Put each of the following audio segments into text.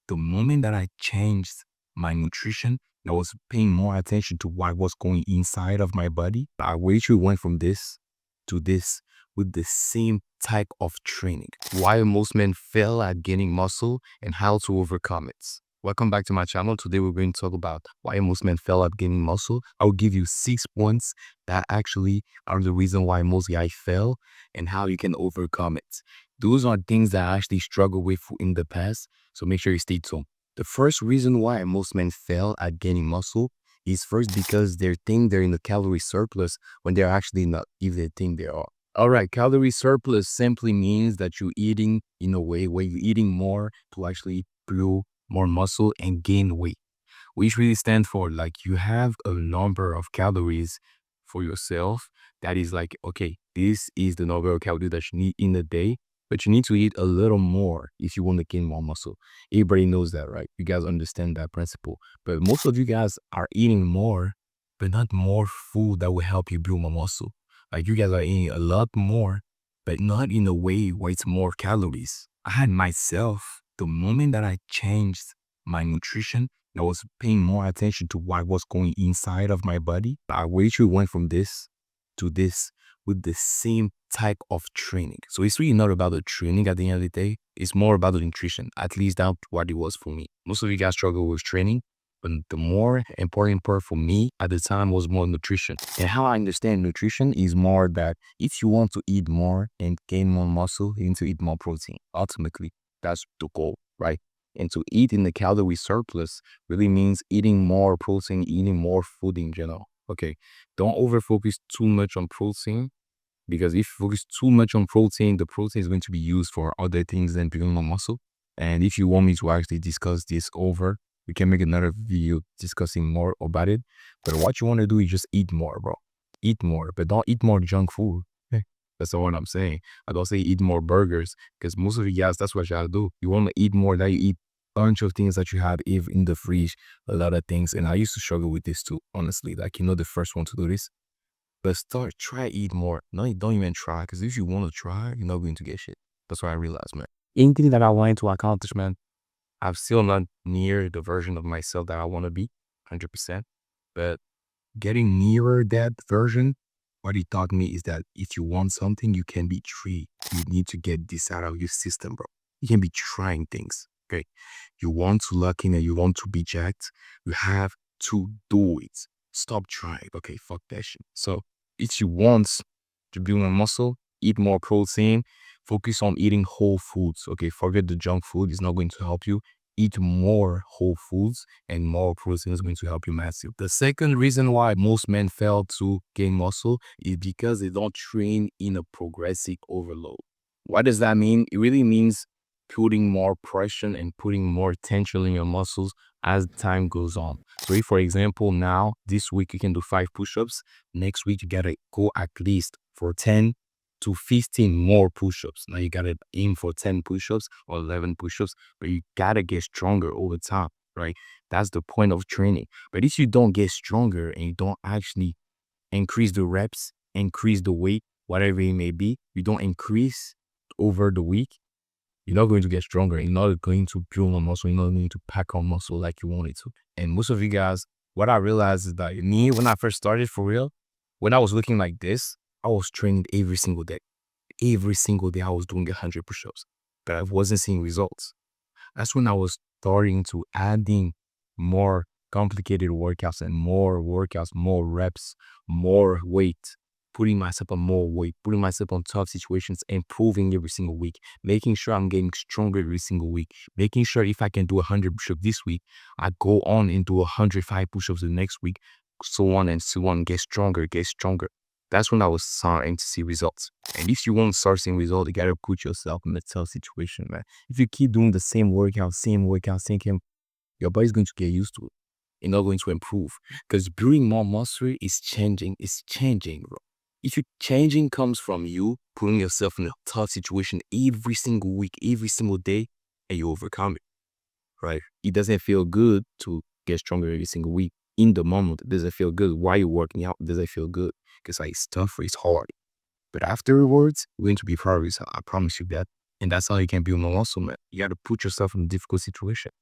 the moment that I changed my nutrition, I was paying more attention to what was going inside of my body. I literally went from this to this with the same type of training. Why most men fail at gaining muscle and how to overcome it. Welcome back to my channel. Today we're going to talk about why most men fail at gaining muscle. I'll give you 6 points that actually are the reason why most guys fail and how you can overcome it. Those are things that I actually struggled with in the past, so make sure you stay tuned. The first reason why most men fail at gaining muscle is first because they think they're in a calorie surplus when they're actually not, if they think they are. All right, calorie surplus simply means that you're eating in a way where you're eating more to actually build more muscle and gain weight, which really stands for like you have a number of calories for yourself that is like, okay, this is the number of calories that you need in a day, but you need to eat a little more if you want to gain more muscle. Everybody knows that, right? You guys understand that principle. But most of you guys are eating more, but not more food that will help you build more muscle. Like you guys are eating a lot more, but not in a way where it's more calories. I had myself, the moment that I changed my nutrition, I was paying more attention to what was going inside of my body. I literally went from this to this with the same type of training. So it's really not about the training at the end of the day. It's more about the nutrition. At least that's what it was for me. Most of you guys struggle with training, but the more important part for me at the time was more nutrition. And how I understand nutrition is more that if you want to eat more and gain more muscle, you need to eat more protein. Ultimately, that's the goal, right? And to eat in the calorie surplus really means eating more protein, eating more food in general. Okay, don't over focus too much on protein, because if you focus too much on protein, the protein is going to be used for other things than building more muscle. And if you want me to actually discuss this over, we can make another video discussing more about it. But what you want to do is just eat more, bro. Eat more, but don't eat more junk food. That's not what I'm saying. I don't say eat more burgers, because most of you guys, that's what y'all do. You want to eat more, that you eat a bunch of things that you have in the fridge, a lot of things. And I used to struggle with this too, honestly. Like, the first one to do this. But try eat more. No, don't even try, because if you want to try, you're not going to get shit. That's what I realized, man. Anything that I wanted to accomplish, man, I'm still not near the version of myself that I want to be, 100%. But getting nearer that version, what he taught me is that if you want something, you can be tree. You need to get this out of your system, bro. You can be trying things, okay? You want to lock in and you want to be jacked, you have to do it. Stop trying, okay? Fuck that shit. So if you want to build a muscle, eat more protein, focus on eating whole foods, okay? Forget the junk food, it's not going to help you. Eat more whole foods and more protein is going to help you massive. The second reason why most men fail to gain muscle is because they don't train in a progressive overload. What does that mean? It really means putting more pressure and putting more tension in your muscles as time goes on. So if, for example, now this week you can do 5 push-ups, next week you gotta go at least for 10 to 15 more push-ups. Now you gotta aim for 10 push-ups or 11 push-ups, but you gotta get stronger over time, right? That's the point of training. But if you don't get stronger and you don't actually increase the reps, increase the weight, whatever it may be, you don't increase over the week, you're not going to get stronger. You're not going to build on muscle. You're not going to pack on muscle like you wanted to. And most of you guys, what I realized is that me, when I first started for real, when I was looking like this, I was training every single day. Every single day I was doing 100 push-ups, but I wasn't seeing results. That's when I was starting to adding more complicated workouts and more workouts, more reps, more weight, putting myself on more weight, putting myself on tough situations, improving every single week, making sure I'm getting stronger every single week, making sure if I can do 100 push-ups this week, I go on and do 105 push-ups the next week, so on and so on, get stronger, get stronger. That's when I was starting to see results. And if you want to start seeing results, you gotta put yourself in a tough situation, man. If you keep doing the same workout, same, your body's going to get used to it. You're not going to improve, because building more muscle is changing. It's changing, bro. If you changing comes from you putting yourself in a tough situation every single week, every single day, and you overcome it, right? It doesn't feel good to get stronger every single week. In the moment, it doesn't feel good. While you're working out, it doesn't feel good, because like, it's tough, it's hard. But afterwards, you're going to be proud of yourself. I promise you that. And that's how you can build more muscle, man. You got to put yourself in a difficult situation.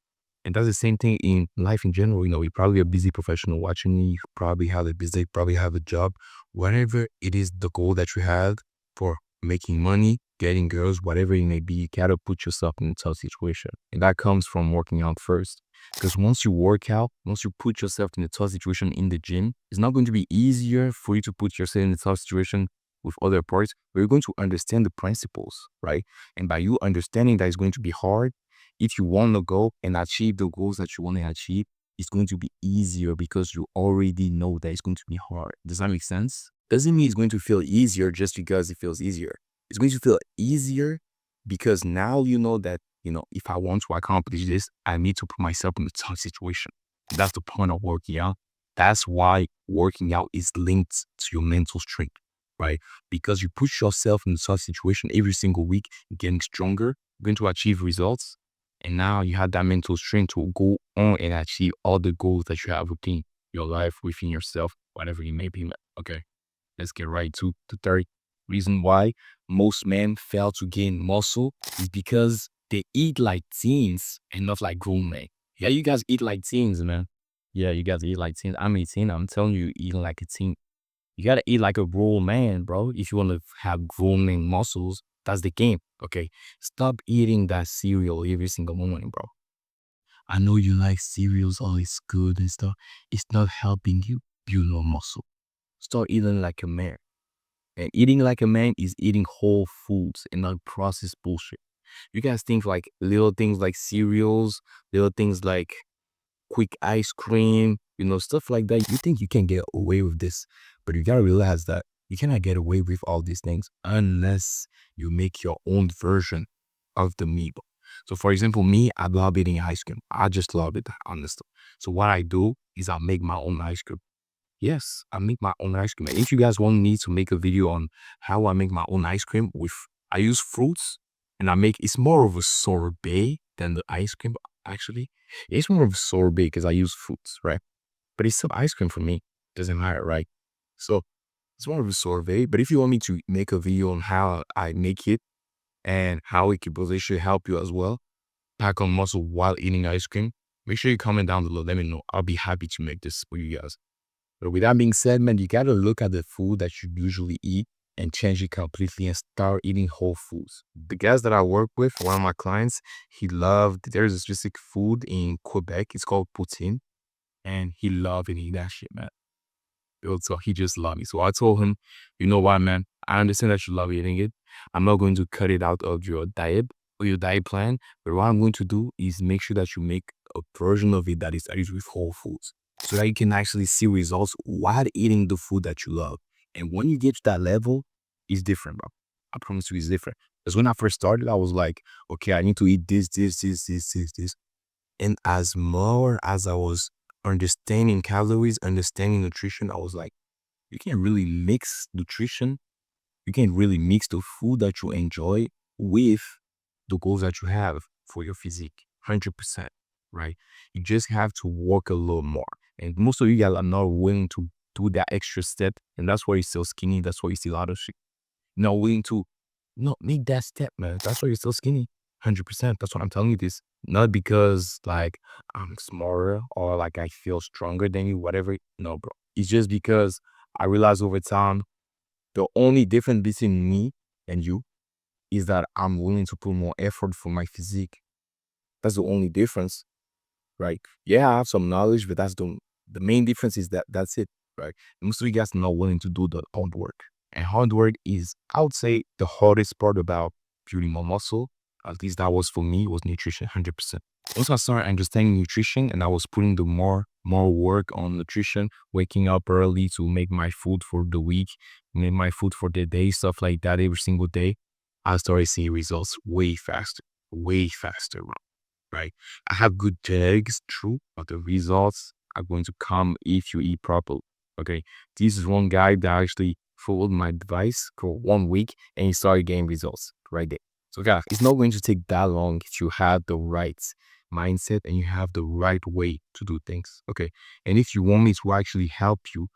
And that's the same thing in life in general. You're probably a busy professional watching me. You probably have a business, probably have a job. Whatever it is, the goal that you have for making money, getting girls, whatever it may be, you gotta put yourself in a tough situation. And that comes from working out first. Because once you work out, once you put yourself in a tough situation in the gym, it's not going to be easier for you to put yourself in a tough situation with other parts, but you're going to understand the principles, right? And by you understanding that it's going to be hard, if you want to go and achieve the goals that you want to achieve, it's going to be easier because you already know that it's going to be hard. Does that make sense? Doesn't mean it's going to feel easier just because it feels easier. It's going to feel easier because now you know that, if I want to accomplish this, I need to put myself in a tough situation. That's the point of working out. That's why working out is linked to your mental strength, right? Because you put yourself in a tough situation every single week, getting stronger, going to achieve results. And now you have that mental strength to go on and achieve all the goals that you have within your life, within yourself, whatever it may be. Okay, let's get right to the third reason why most men fail to gain muscle is because they eat like teens and not like grown men. Yeah, you guys eat like teens, man. Yeah, you guys eat like teens. I'm 18. I'm telling you, eating like a teen. You gotta eat like a grown man, bro. If you want to have grown man muscles, that's the game. Okay. Stop eating that cereal every single morning, bro. I know you like cereals, all it's good and stuff. It's not helping you build no muscle. Start eating like a man. And eating like a man is eating whole foods and not processed bullshit. You guys think like little things like cereals, little things like quick ice cream, stuff like that. You think you can get away with this, but you gotta realize that you cannot get away with all these things unless you make your own version of the meal. So, for example, me, I love eating ice cream. I just love it, honestly. So, what I do is I make my own ice cream. Yes, I make my own ice cream. And if you guys want me to make a video on how I make my own ice cream I use fruits and it's more of a sorbet than the ice cream, actually. It's more of a sorbet because I use fruits, right? But it's still ice cream for me. Doesn't matter, right? So it's more of a sorbet. But if you want me to make a video on how I make it and how it could potentially help you as well, pack on muscle while eating ice cream, make sure you comment down below. Let me know. I'll be happy to make this for you guys. But with that being said, man, you gotta look at the food that you usually eat and change it completely and start eating whole foods. The guys that I work with, one of my clients, there's a specific food in Quebec. It's called poutine. And he loved eating that shit, man. So he just loved me. So I told him, you know what, man? I understand that you love eating it. I'm not going to cut it out of your diet or your diet plan. But what I'm going to do is make sure that you make a version of it that is added with whole foods so that you can actually see results while eating the food that you love. And when you get to that level, it's different, bro. I promise you, it's different. Because when I first started, I was like, okay, I need to eat this. And as more as I was understanding calories, understanding nutrition, I was like, you can't really mix nutrition. You can't really mix the food that you enjoy with the goals that you have for your physique. 100%, right? You just have to work a little more. And most of you guys are not willing to do that extra step. And that's why you're still skinny. That's why you still out of shape. Not willing to not make that step, man. That's why you're still skinny. 100%. That's what I'm telling you this. Not because like I'm smarter or like I feel stronger than you, whatever. No, bro. It's just because I realized over time the only difference between me and you is that I'm willing to put more effort for my physique. That's the only difference, right? Yeah, I have some knowledge, but the main difference is that's it, right? Most of you guys are not willing to do the hard work. And hard work is, I would say, the hardest part about building more muscle. At least that was for me, was nutrition, 100%. Once I started understanding nutrition and I was putting the more work on nutrition, waking up early to make my food for the week, make my food for the day, stuff like that every single day, I started seeing results way faster, right? I have good genetics, true, but the results are going to come if you eat properly. Okay. This is one guy that actually followed my advice for 1 week and he started getting results right there. So guys, it's not going to take that long if you have the right mindset and you have the right way to do things. Okay. And if you want me to actually help you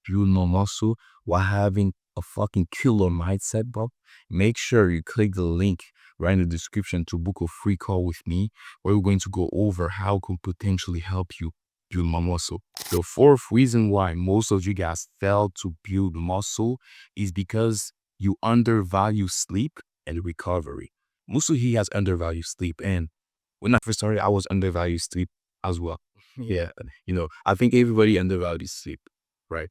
build more muscle while having a fucking killer mindset, bro, make sure you click the link right in the description to book a free call with me where we're going to go over how it could potentially help you build more muscle. The fourth reason why most of you guys fail to build muscle is because you undervalue sleep and recovery. Most of you guys undervalue sleep, and when I first started, I was undervalued sleep as well. Yeah, I think everybody undervalues sleep, right?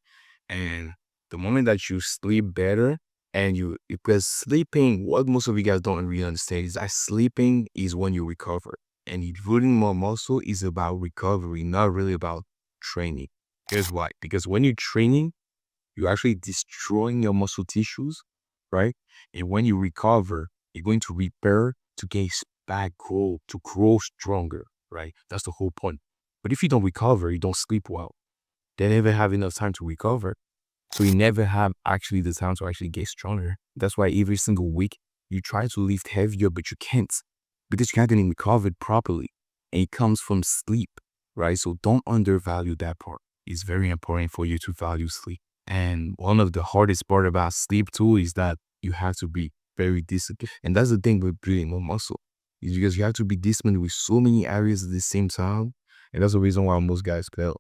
And the moment that you sleep better, because sleeping, what most of you guys don't really understand is that sleeping is when you recover, and building more muscle is about recovery, not really about training. Here's why: because when you're training, you're actually destroying your muscle tissues, right? And when you recover, you're going to repair to get back to grow stronger, right? That's the whole point. But if you don't recover, you don't sleep well. They never have enough time to recover. So you never have actually the time to actually get stronger. That's why every single week you try to lift heavier, but you can't because you haven't recovered properly. And it comes from sleep, right? So don't undervalue that part. It's very important for you to value sleep. And one of the hardest part about sleep too is that you have to be very disciplined. And that's the thing with building more muscle, is because you have to be disciplined with so many areas at the same time. And that's the reason why most guys fail.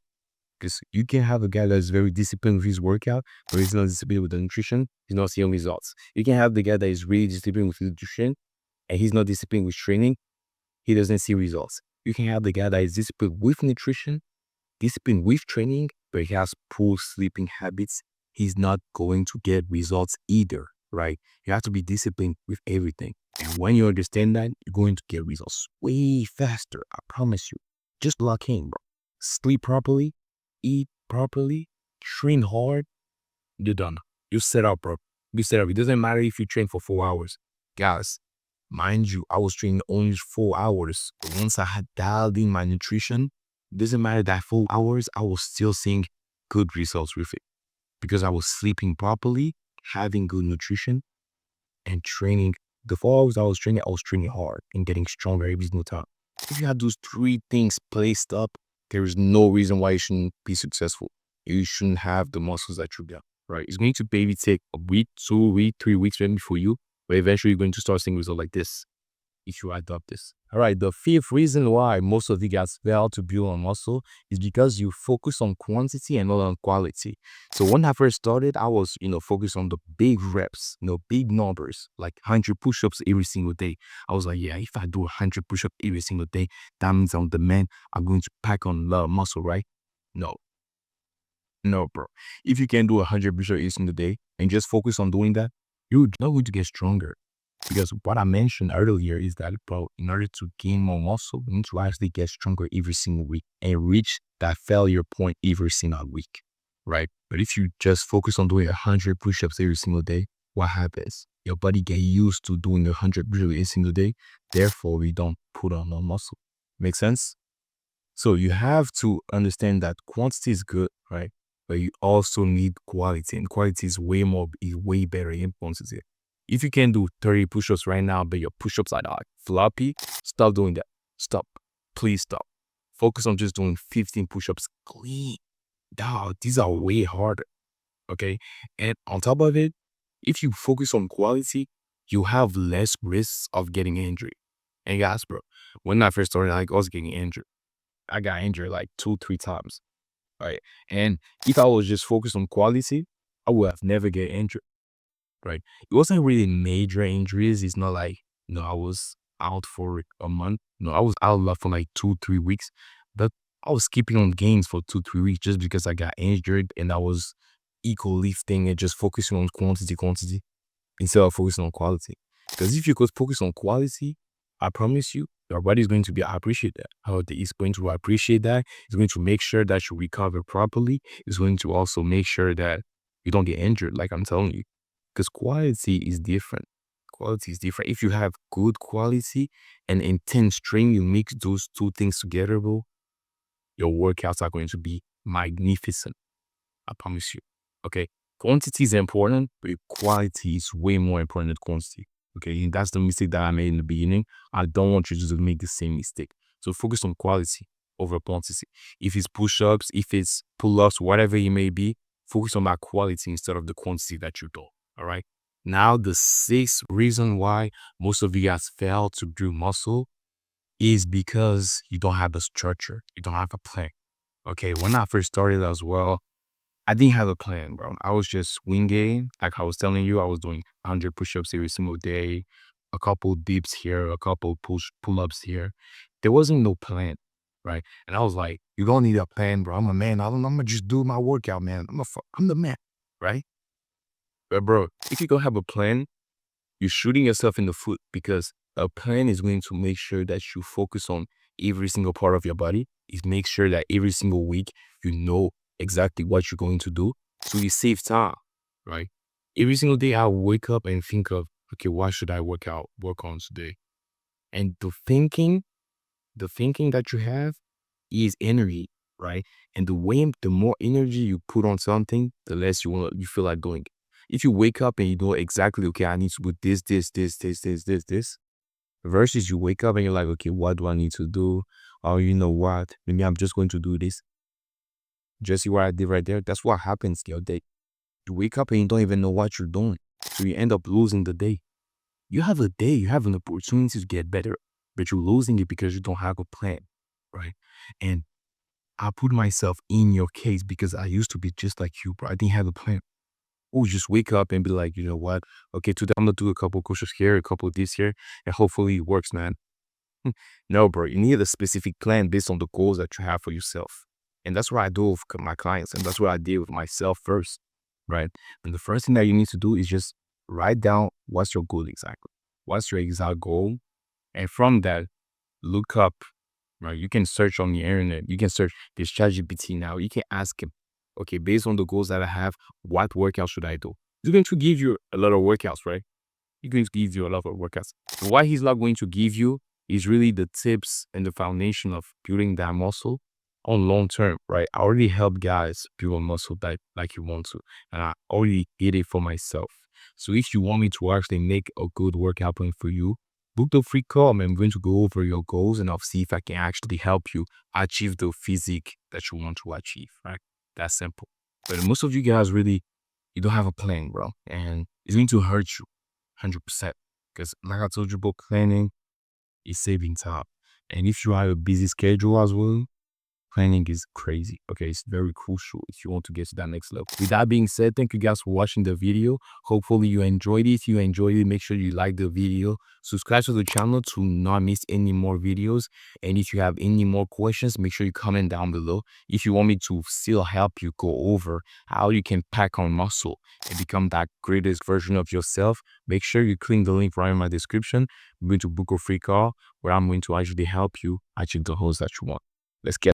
Because you can have a guy that's very disciplined with his workout, but he's not disciplined with the nutrition, he's not seeing results. You can have the guy that is really disciplined with his nutrition and he's not disciplined with training, he doesn't see results. You can have the guy that is disciplined with nutrition, disciplined with training, but he has poor sleeping habits, he's not going to get results either, right? You have to be disciplined with everything. And when you understand that, you're going to get results way faster. I promise you. Just lock in, bro. Sleep properly, eat properly, train hard, you're done. You set up, bro. You set up. It doesn't matter if you train for 4 hours. Guys, mind you, I was training only 4 hours. But once I had dialed in my nutrition, it doesn't matter that 4 hours, I was still seeing good results with it. Because I was sleeping properly, having good nutrition, and training. The 4 hours I was training hard and getting stronger every single time. If you have those three things placed up, there is no reason why you shouldn't be successful. You shouldn't have the muscles that you got, right? It's going to maybe take a week, 2 weeks, 3 weeks maybe for you, but eventually you're going to start seeing results like this if you adopt this. All right, the fifth reason why most of you guys fail to build on muscle is because you focus on quantity and not on quality. So when I first started, I was, focused on the big reps, big numbers, like 100 push-ups every single day. I was like, yeah, if I do 100 push-ups every single day, that means I'm the man. I'm going to pack on a lot of muscle, right? No, no, bro. If you can do 100 push-ups every single day and just focus on doing that, you're not going to get stronger. Because what I mentioned earlier is that, bro, in order to gain more muscle, you need to actually get stronger every single week and reach that failure point every single week, right? But if you just focus on doing 100 push-ups every single day, what happens? Your body get used to doing 100 push-ups every single day. Therefore, we don't put on more muscle. Make sense? So you have to understand that quantity is good, right? But you also need quality, and quality is way better in quantity. If you can do 30 push-ups right now, but your push-ups are like floppy, stop doing that. Stop. Please stop. Focus on just doing 15 push-ups clean. Dog, these are way harder. Okay? And on top of it, if you focus on quality, you have less risks of getting injured. And guys, bro, when I first started, I was getting injured. I got injured like 2, 3 times. Right. And if I was just focused on quality, I would have never get injured. Right. It wasn't really major injuries. It's not like, I was out for a month. No, I was out a lot for like 2, 3 weeks. But I was keeping on gains for 2, 3 weeks just because I got injured and I was equal lifting and just focusing on quantity instead of focusing on quality. Because if you could focus on quality, I promise you, your body is going to appreciate that. It's going to appreciate that. It's going to make sure that you recover properly. It's going to also make sure that you don't get injured, like I'm telling you. Because quality is different. Quality is different. If you have good quality and intense training, you mix those two things together, bro, your workouts are going to be magnificent. I promise you. Okay. Quantity is important, but quality is way more important than quantity. Okay. And that's the mistake that I made in the beginning. I don't want you to make the same mistake. So focus on quality over quantity. If it's push-ups, if it's pull-ups, whatever it may be, focus on that quality instead of the quantity that you do. All right. Now, the sixth reason why most of you guys fail to build muscle is because you don't have a structure. You don't have a plan. Okay, when I first started as well, I didn't have a plan, bro. I was just winging. Like I was telling you, I was doing 100 push-ups every single day, a couple dips here, a couple pull-ups here. There wasn't no plan, right? And I was like, you don't need a plan, bro. I'm a man. I'm gonna just do my workout, man. I'm the man, right? But bro, if you don't have a plan, you're shooting yourself in the foot because a plan is going to make sure that you focus on every single part of your body. It makes sure that every single week you know exactly what you're going to do. So you save time, right? Every single day I wake up and think of, okay, what should I work on today? And the thinking that you have is energy, right? And the more energy you put on something, the less you feel like doing it. If you wake up and you know exactly, okay, I need to do this, versus you wake up and you're like, okay, what do I need to do? Or you know what? Maybe I'm just going to do this. Just see what I did right there. That's what happens the other day. You wake up and you don't even know what you're doing. So you end up losing the day. You have a day, you have an opportunity to get better, but you're losing it because you don't have a plan, right? And I put myself in your case because I used to be just like you, bro. I didn't have a plan. Oh, just wake up and be like, you know what? Okay, today I'm gonna do a couple pushes here, a couple of this here, and hopefully it works, man. No, bro, you need a specific plan based on the goals that you have for yourself. And that's what I do with my clients, and that's what I did with myself first, right? And the first thing that you need to do is just write down what's your goal exactly. What's your exact goal? And from that, look up, right? You can search on the internet. You can search this ChatGPT now. You can ask him, okay, based on the goals that I have, what workout should I do? He's going to give you a lot of workouts, right? He's going to give you a lot of workouts. And what he's not going to give you is really the tips and the foundation of building that muscle on long term, right? I already help guys build muscle that like you want to, and I already did it for myself. So if you want me to actually make a good workout plan for you, book the free call. I'm going to go over your goals and I'll see if I can actually help you achieve the physique that you want to achieve, right? That's simple. But most of you guys really, you don't have a plan, bro. And it's going to hurt you 100%. Because like I told you about planning, is saving time. And if you have a busy schedule as well, planning is crazy. Okay, it's very crucial if you want to get to that next level. With that being said, thank you guys for watching the video. Hopefully you enjoyed it. If you enjoyed it, make sure you like the video. Subscribe to the channel to not miss any more videos. And if you have any more questions, make sure you comment down below. If you want me to still help you go over how you can pack on muscle and become that greatest version of yourself, make sure you click the link right in my description. I'm going to book a free call where I'm going to actually help you achieve the goals that you want. Let's get